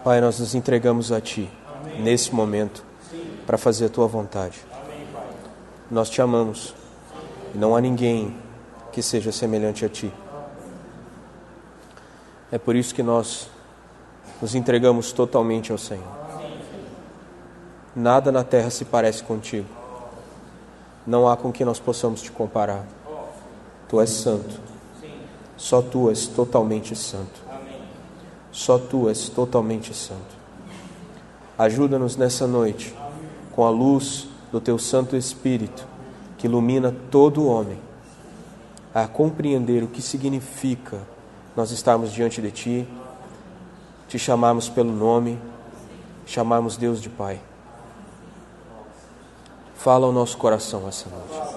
Pai, nós nos entregamos a Ti, nesse momento, para fazer a Tua vontade. Nós Te amamos. Não há ninguém que seja semelhante a Ti. É por isso que nós nos entregamos totalmente ao Senhor. Nada na terra se parece contigo. Não há com que nós possamos Te comparar. Tu és santo. Só Tu és totalmente santo. Só Tu és totalmente santo. Ajuda-nos nessa noite, com a luz do Teu Santo Espírito, que ilumina todo homem, a compreender o que significa nós estarmos diante de Ti, Te chamarmos pelo nome, chamarmos Deus de Pai. Fala ao nosso coração essa noite.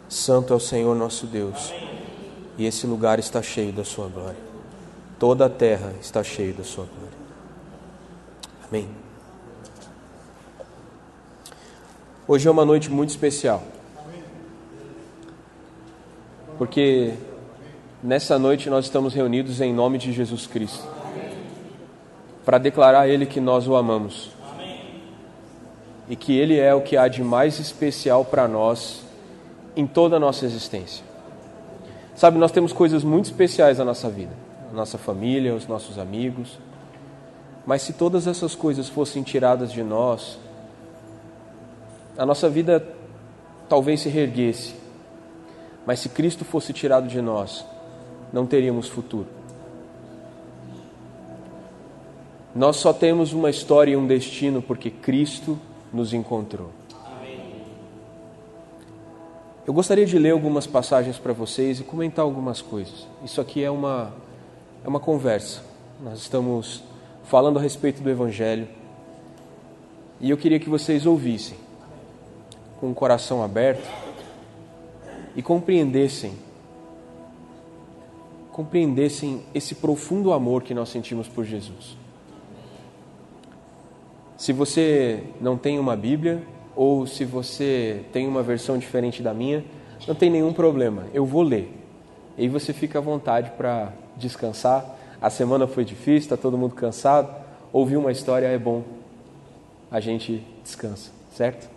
Santo é o Senhor nosso Deus, e esse lugar está cheio da Sua glória. Toda a terra está cheia da Sua glória. Amém. Hoje é uma noite muito especial, porque nessa noite nós estamos reunidos em nome de Jesus Cristo, para declarar a Ele que nós o amamos e que Ele é o que há de mais especial para nós em toda a nossa existência. Sabe, nós temos coisas muito especiais na nossa vida, a nossa família, os nossos amigos, mas se todas essas coisas fossem tiradas de nós, a nossa vida talvez se reerguesse, mas se Cristo fosse tirado de nós, não teríamos futuro. Nós só temos uma história e um destino porque Cristo nos encontrou. Eu gostaria de ler algumas passagens para vocês e comentar algumas coisas. Isso aqui é uma conversa. Nós estamos falando a respeito do Evangelho e eu queria que vocês ouvissem com o coração aberto e compreendessem esse profundo amor que nós sentimos por Jesus. Se você não tem uma Bíblia ou se você tem uma versão diferente da minha, não tem nenhum problema, eu vou ler. E aí você fica à vontade para descansar. A semana foi difícil, está todo mundo cansado. Ouvir uma história é bom, a gente descansa, certo?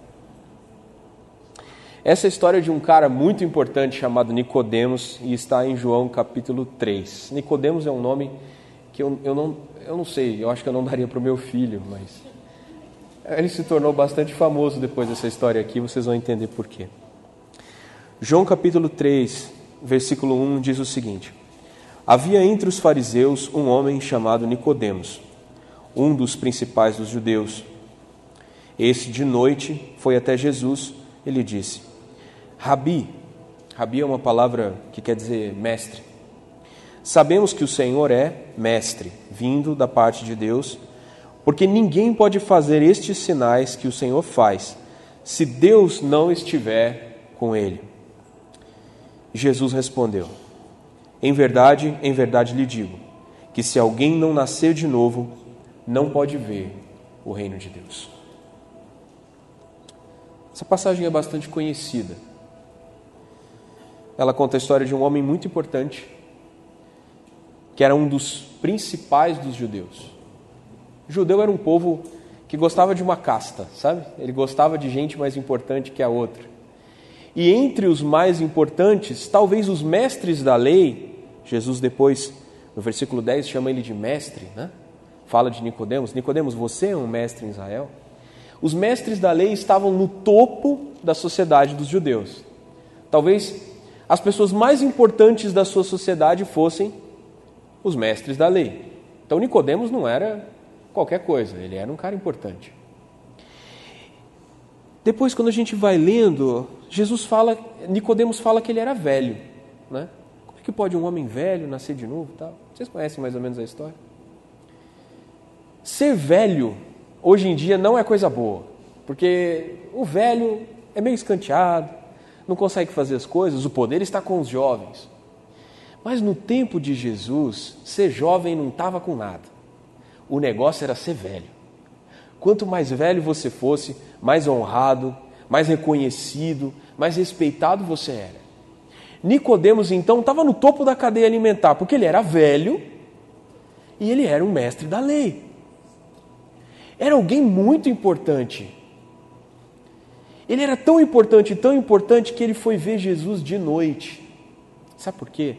Essa é a história de um cara muito importante chamado Nicodemos e está em João capítulo 3. Nicodemos é um nome que eu não sei, eu acho que eu não daria para o meu filho, mas ele se tornou bastante famoso depois dessa história aqui, vocês vão entender por quê. João capítulo 3, versículo 1 diz o seguinte: Havia entre os fariseus um homem chamado Nicodemos, um dos principais dos judeus. Esse de noite foi até Jesus e lhe disse: Rabi é uma palavra que quer dizer mestre. Sabemos que o Senhor é mestre, vindo da parte de Deus, porque ninguém pode fazer estes sinais que o Senhor faz, se Deus não estiver com ele. Jesus respondeu: em verdade lhe digo, que se alguém não nascer de novo, não pode ver o reino de Deus. Essa passagem é bastante conhecida. Ela conta a história de um homem muito importante, que era um dos principais dos judeus. O judeu era um povo que gostava de uma casta, sabe? Ele gostava de gente mais importante que a outra. E entre os mais importantes, talvez os mestres da lei, Jesus depois, no versículo 10, chama ele de mestre, né? Fala de Nicodemos: Nicodemos, você é um mestre em Israel? Os mestres da lei estavam no topo da sociedade dos judeus. Talvez as pessoas mais importantes da sua sociedade fossem os mestres da lei. Então Nicodemos não era qualquer coisa, ele era um cara importante. Depois, quando a gente vai lendo, Nicodemos fala que ele era velho, né? Como é que pode um homem velho nascer de novo e tal? Vocês conhecem mais ou menos a história? Ser velho hoje em dia não é coisa boa, porque o velho é meio escanteado, não consegue fazer as coisas, o poder está com os jovens. Mas no tempo de Jesus, ser jovem não estava com nada. O negócio era ser velho. Quanto mais velho você fosse, mais honrado, mais reconhecido, mais respeitado você era. Nicodemos, então, estava no topo da cadeia alimentar, porque ele era velho e ele era um mestre da lei. Era alguém muito importante. Ele era tão importante que ele foi ver Jesus de noite. Sabe por quê?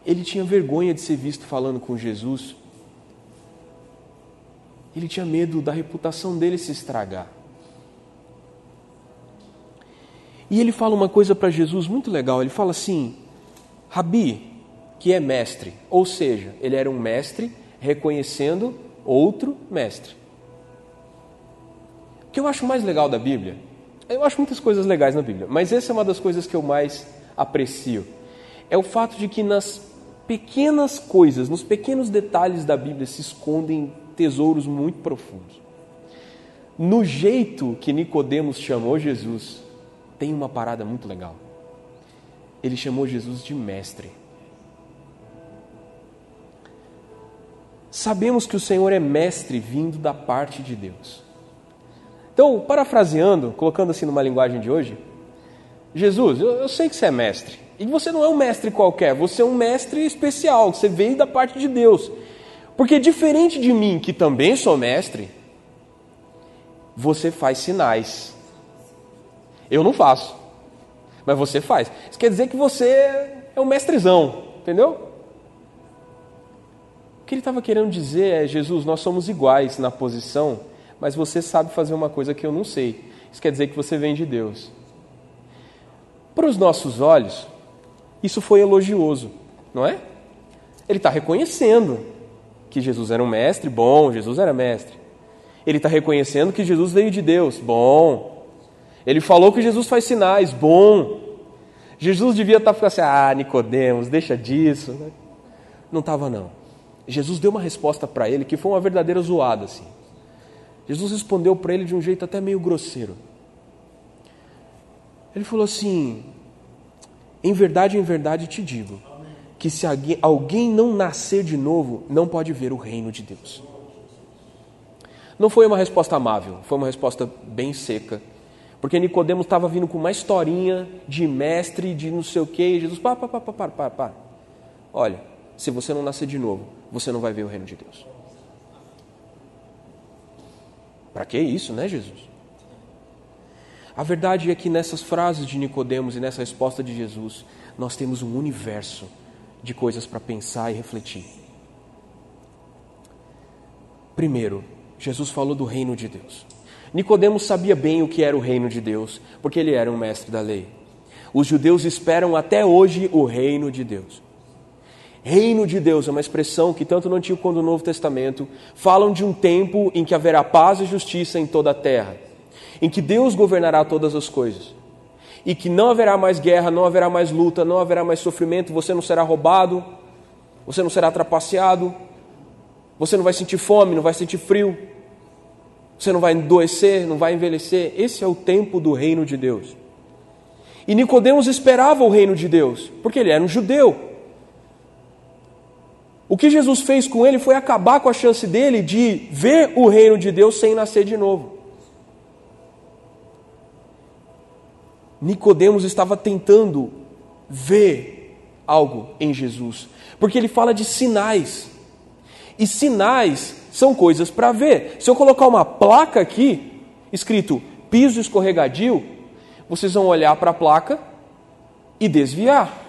Ele tinha vergonha de ser visto falando com Jesus. Ele tinha medo da reputação dele se estragar. E ele fala uma coisa para Jesus muito legal. Ele fala assim, Rabi, que é mestre. Ou seja, ele era um mestre reconhecendo outro mestre. O que eu acho mais legal da Bíblia, eu acho muitas coisas legais na Bíblia, mas essa é uma das coisas que eu mais aprecio. É o fato de que nas pequenas coisas, nos pequenos detalhes da Bíblia se escondem tesouros muito profundos. No jeito que Nicodemos chamou Jesus, tem uma parada muito legal. Ele chamou Jesus de mestre. Sabemos que o Senhor é mestre vindo da parte de Deus. Então, parafraseando, colocando assim numa linguagem de hoje, Jesus, eu sei que você é mestre. E você não é um mestre qualquer, você é um mestre especial, você veio da parte de Deus. Porque diferente de mim, que também sou mestre, você faz sinais. Eu não faço, mas você faz. Isso quer dizer que você é um mestrezão, entendeu? O que ele estava querendo dizer é, Jesus, nós somos iguais na posição, mas você sabe fazer uma coisa que eu não sei. Isso quer dizer que você vem de Deus. Para os nossos olhos, isso foi elogioso, não é? Ele está reconhecendo que Jesus era um mestre, bom, Jesus era mestre. Ele está reconhecendo que Jesus veio de Deus, bom. Ele falou que Jesus faz sinais, bom. Jesus devia estar ficando assim, Nicodemos, deixa disso. Não estava não. Jesus deu uma resposta para ele que foi uma verdadeira zoada, assim. Jesus respondeu para ele de um jeito até meio grosseiro. Ele falou assim, em verdade te digo, que se alguém não nascer de novo, não pode ver o reino de Deus. Não foi uma resposta amável, foi uma resposta bem seca. Porque Nicodemos estava vindo com uma historinha de mestre, de não sei o quê, e Jesus, para. Olha, se você não nascer de novo, você não vai ver o reino de Deus. Para que isso, né, Jesus? A verdade é que nessas frases de Nicodemos e nessa resposta de Jesus, nós temos um universo de coisas para pensar e refletir. Primeiro, Jesus falou do reino de Deus. Nicodemos sabia bem o que era o reino de Deus, porque ele era um mestre da lei. Os judeus esperam até hoje o reino de Deus. Reino de Deus é uma expressão que tanto no Antigo quanto no Novo Testamento falam de um tempo em que haverá paz e justiça em toda a terra, em que Deus governará todas as coisas, e que não haverá mais guerra, não haverá mais luta, não haverá mais sofrimento, você não será roubado, você não será trapaceado, você não vai sentir fome, não vai sentir frio, você não vai adoecer, não vai envelhecer. Esse é o tempo do reino de Deus. E Nicodemos esperava o reino de Deus, porque ele era um judeu. O que Jesus fez com ele foi acabar com a chance dele de ver o reino de Deus sem nascer de novo. Nicodemos estava tentando ver algo em Jesus, porque ele fala de sinais. E sinais são coisas para ver. Se eu colocar uma placa aqui, escrito piso escorregadio, vocês vão olhar para a placa e desviar.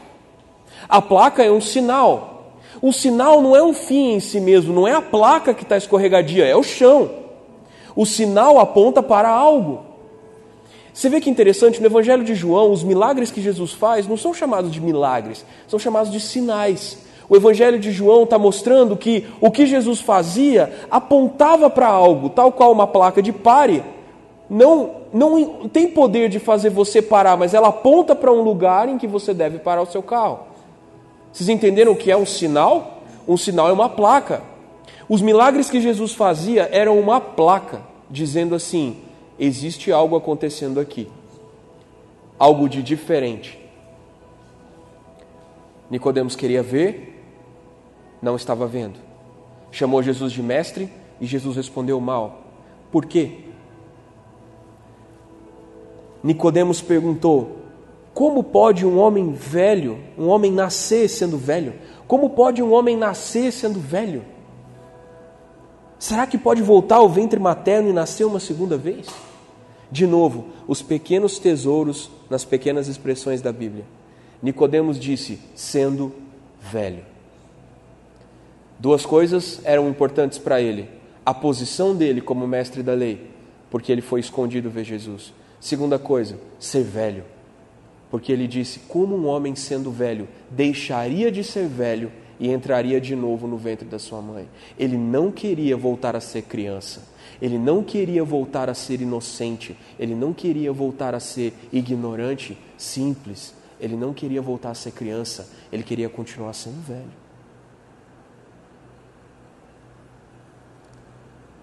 A placa é um sinal. O sinal não é um fim em si mesmo, não é a placa que está escorregadia, é o chão. O sinal aponta para algo. Você vê que interessante, no Evangelho de João, os milagres que Jesus faz não são chamados de milagres, são chamados de sinais. O Evangelho de João está mostrando que o que Jesus fazia apontava para algo, tal qual uma placa de pare. Não tem poder de fazer você parar, mas ela aponta para um lugar em que você deve parar o seu carro. Vocês entenderam o que é um sinal? Um sinal é uma placa. Os milagres que Jesus fazia eram uma placa, dizendo assim, existe algo acontecendo aqui. Algo de diferente. Nicodemos queria ver, não estava vendo. Chamou Jesus de mestre e Jesus respondeu mal. Por quê? Nicodemos perguntou, como pode um homem velho, um homem nascer sendo velho? Como pode um homem nascer sendo velho? Será que pode voltar ao ventre materno e nascer uma segunda vez? De novo, os pequenos tesouros nas pequenas expressões da Bíblia. Nicodemos disse, sendo velho. Duas coisas eram importantes para ele. A posição dele como mestre da lei, porque ele foi escondido ver Jesus. Segunda coisa, ser velho. Porque ele disse, como um homem sendo velho, deixaria de ser velho e entraria de novo no ventre da sua mãe. Ele não queria voltar a ser criança. Ele não queria voltar a ser inocente. Ele não queria voltar a ser ignorante, simples. Ele não queria voltar a ser criança. Ele queria continuar sendo velho.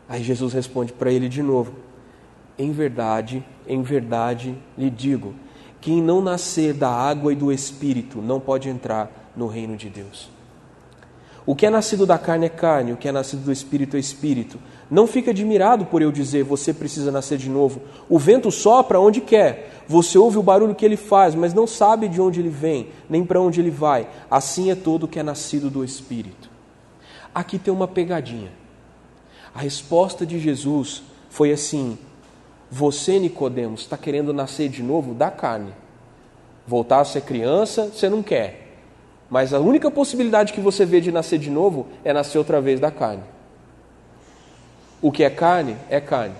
Aí Jesus responde para ele de novo, em verdade lhe digo, quem não nascer da água e do Espírito não pode entrar no reino de Deus. O que é nascido da carne é carne, o que é nascido do Espírito é Espírito. Não fique admirado por eu dizer, você precisa nascer de novo. O vento sopra onde quer, você ouve o barulho que ele faz, mas não sabe de onde ele vem, nem para onde ele vai. Assim é todo o que é nascido do Espírito. Aqui tem uma pegadinha. A resposta de Jesus foi assim, você, Nicodemos, está querendo nascer de novo da carne. Voltar a ser criança, você não quer. Mas a única possibilidade que você vê de nascer de novo é nascer outra vez da carne. O que é carne, é carne.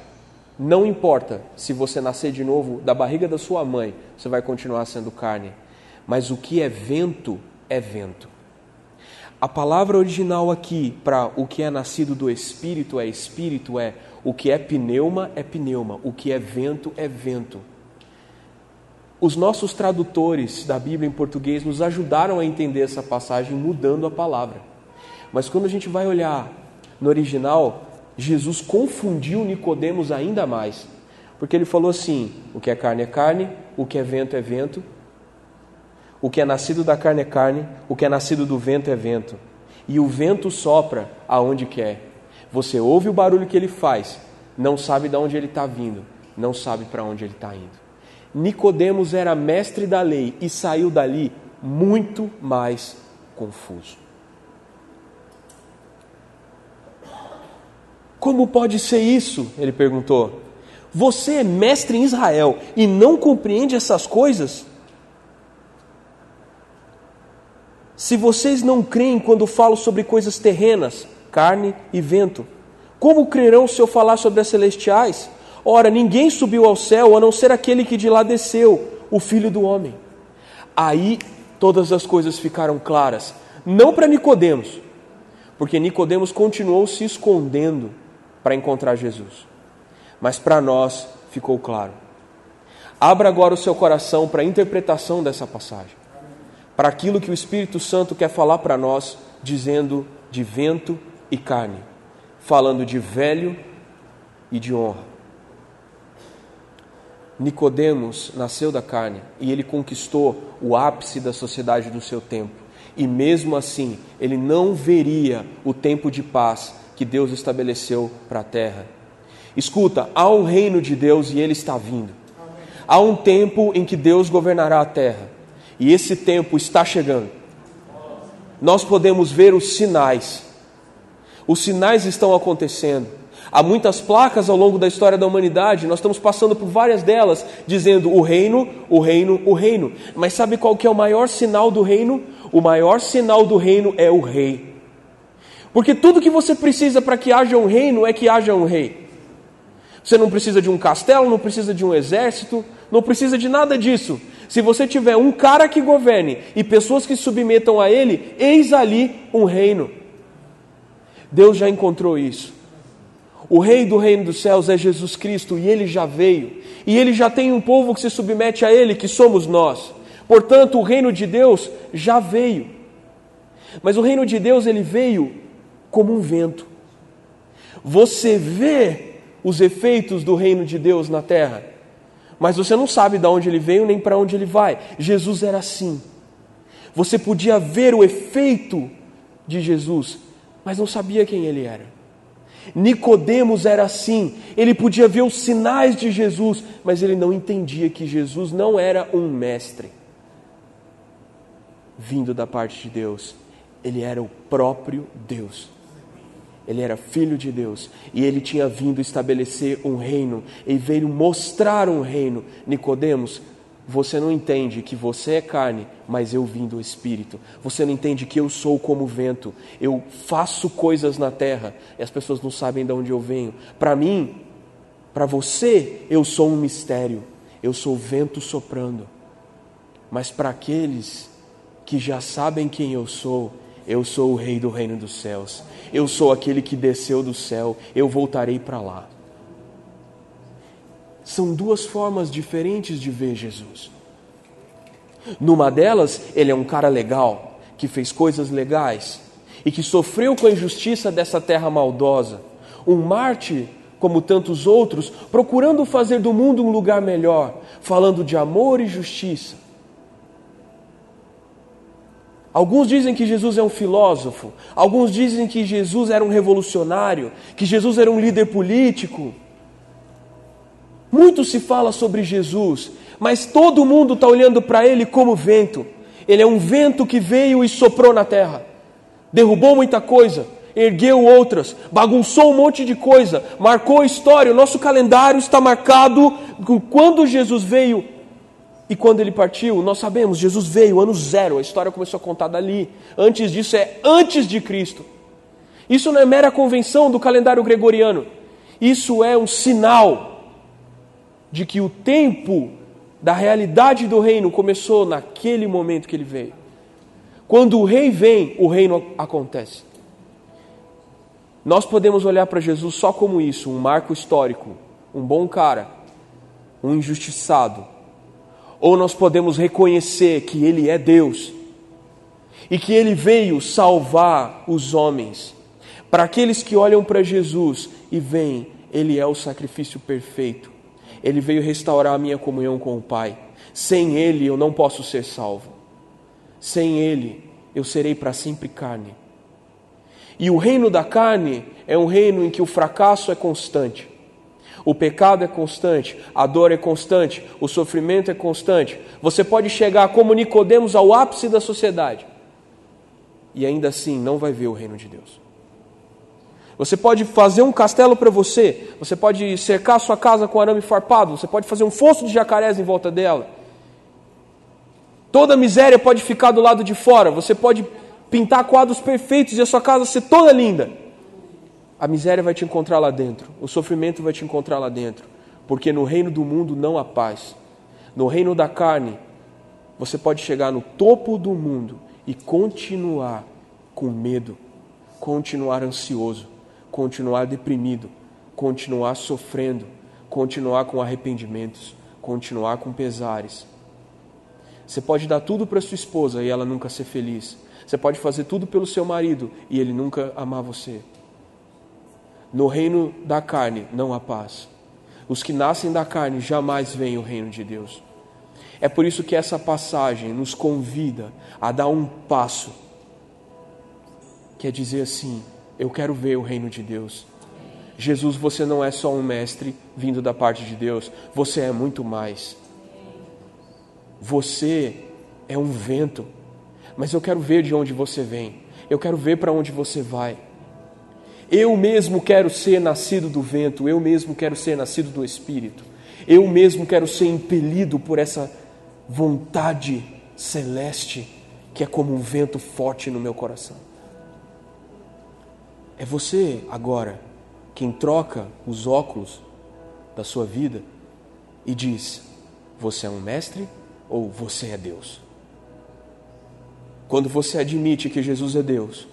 Não importa se você nascer de novo da barriga da sua mãe, você vai continuar sendo carne. Mas o que é vento, é vento. A palavra original aqui para o que é nascido do Espírito, é o que é pneuma, o que é vento, é vento. Os nossos tradutores da Bíblia em português nos ajudaram a entender essa passagem mudando a palavra. Mas quando a gente vai olhar no original, Jesus confundiu Nicodemos ainda mais. Porque ele falou assim, o que é carne, o que é vento, o que é nascido da carne é carne, o que é nascido do vento é vento. E o vento sopra aonde quer. Você ouve o barulho que ele faz, não sabe de onde ele está vindo, não sabe para onde ele está indo. Nicodemos era mestre da lei e saiu dali muito mais confuso. Como pode ser isso? Ele perguntou. Você é mestre em Israel e não compreende essas coisas? Se vocês não creem quando falo sobre coisas terrenas, carne e vento, como crerão se eu falar sobre as celestiais? Ora, ninguém subiu ao céu a não ser aquele que de lá desceu, o Filho do Homem. Aí todas as coisas ficaram claras, não para Nicodemos, porque Nicodemos continuou se escondendo para encontrar Jesus. Mas para nós ficou claro. Abra agora o seu coração para a interpretação dessa passagem. Para aquilo que o Espírito Santo quer falar para nós, dizendo de vento e carne, falando de velho e de honra. Nicodemos nasceu da carne e ele conquistou o ápice da sociedade do seu tempo. E mesmo assim, ele não veria o tempo de paz que Deus estabeleceu para a terra. Escuta, há um reino de Deus e ele está vindo. Há um tempo em que Deus governará a terra. E esse tempo está chegando. Nós podemos ver os sinais. Os sinais estão acontecendo. Há muitas placas ao longo da história da humanidade. Nós estamos passando por várias delas, dizendo o reino, o reino, o reino. Mas sabe qual que é o maior sinal do reino? O maior sinal do reino é o rei. Porque tudo que você precisa para que haja um reino é que haja um rei. Você não precisa de um castelo, não precisa de um exército, não precisa de nada disso. Se você tiver um cara que governe e pessoas que se submetam a ele, eis ali um reino. Deus já encontrou isso. O rei do reino dos céus é Jesus Cristo e ele já veio. E ele já tem um povo que se submete a ele, que somos nós. Portanto, o reino de Deus já veio. Mas o reino de Deus, ele veio como um vento. Você vê os efeitos do reino de Deus na terra, mas você não sabe de onde ele veio nem para onde ele vai. Jesus era assim. Você podia ver o efeito de Jesus, mas não sabia quem ele era. Nicodemos era assim. Ele podia ver os sinais de Jesus, mas ele não entendia que Jesus não era um mestre vindo da parte de Deus. Ele era o próprio Deus. Ele era filho de Deus e ele tinha vindo estabelecer um reino e veio mostrar um reino. Nicodemos, você não entende que você é carne, mas eu vim do Espírito. Você não entende que eu sou como o vento. Eu faço coisas na terra e as pessoas não sabem de onde eu venho. Para mim, para você, eu sou um mistério. Eu sou o vento soprando. Mas para aqueles que já sabem quem eu sou o rei do reino dos céus. Eu sou aquele que desceu do céu. Eu voltarei para lá. São duas formas diferentes de ver Jesus. Numa delas, ele é um cara legal, que fez coisas legais e que sofreu com a injustiça dessa terra maldosa. Um mártir, como tantos outros, procurando fazer do mundo um lugar melhor, falando de amor e justiça. Alguns dizem que Jesus é um filósofo, alguns dizem que Jesus era um revolucionário, que Jesus era um líder político. Muito se fala sobre Jesus, mas todo mundo está olhando para ele como vento. Ele é um vento que veio e soprou na terra, derrubou muita coisa, ergueu outras, bagunçou um monte de coisa, marcou a história. O nosso calendário está marcado com quando Jesus veio e quando ele partiu. Nós sabemos, Jesus veio ano zero, a história começou a contar dali. Antes disso é antes de Cristo. Isso não é mera convenção do calendário gregoriano, isso é um sinal de que o tempo da realidade do reino começou naquele momento que ele veio. Quando o rei vem, o reino acontece. Nós podemos olhar para Jesus só como isso, um marco histórico, um bom cara, um injustiçado. Ou nós podemos reconhecer que ele é Deus e que ele veio salvar os homens. Para aqueles que olham para Jesus e veem, ele é o sacrifício perfeito. Ele veio restaurar a minha comunhão com o Pai. Sem ele eu não posso ser salvo. Sem ele eu serei para sempre carne. E o reino da carne é um reino em que o fracasso é constante. O pecado é constante, a dor é constante, o sofrimento é constante. Você pode chegar como Nicodemos ao ápice da sociedade e ainda assim não vai ver o reino de Deus. Você pode fazer um castelo para você, você pode cercar sua casa com arame farpado, você pode fazer um fosso de jacarés em volta dela. Toda a miséria pode ficar do lado de fora, você pode pintar quadros perfeitos e a sua casa ser toda linda. A miséria vai te encontrar lá dentro, o sofrimento vai te encontrar lá dentro, porque no reino do mundo não há paz. No reino da carne, você pode chegar no topo do mundo e continuar com medo, continuar ansioso, continuar deprimido, continuar sofrendo, continuar com arrependimentos, continuar com pesares. Você pode dar tudo para sua esposa e ela nunca ser feliz. Você pode fazer tudo pelo seu marido e ele nunca amar você. No reino da carne não há paz. Os que nascem da carne jamais veem o reino de Deus. É por isso que essa passagem nos convida a dar um passo, que é dizer assim: eu quero ver o reino de Deus. Jesus, você não é só um mestre vindo da parte de Deus, você é muito mais. Você é um vento, mas eu quero ver de onde você vem, eu quero ver para onde você vai. Eu mesmo quero ser nascido do vento, eu mesmo quero ser nascido do Espírito, eu mesmo quero ser impelido por essa vontade celeste que é como um vento forte no meu coração. É você agora quem troca os óculos da sua vida e diz: você é um mestre ou você é Deus? Quando você admite que Jesus é Deus,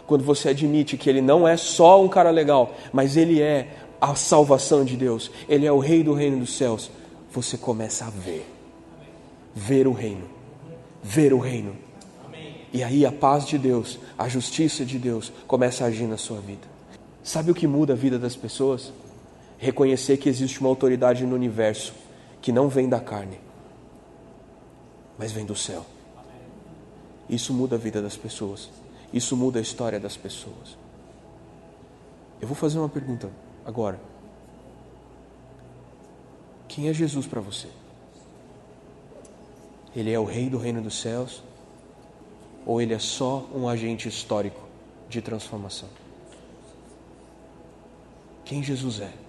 quando você admite que Ele não é só um cara legal, mas Ele é a salvação de Deus, Ele é o Rei do reino dos céus, você começa a ver o reino, ver o reino. E aí a paz de Deus, a justiça de Deus começa a agir na sua vida. Sabe o que muda a vida das pessoas? Reconhecer que existe uma autoridade no universo que não vem da carne, mas vem do céu. Isso muda a vida das pessoas. Isso muda a história das pessoas. Eu vou fazer uma pergunta agora. Quem é Jesus para você? Ele é o Rei do reino dos céus? Ou ele é só um agente histórico de transformação? quem Jesus é.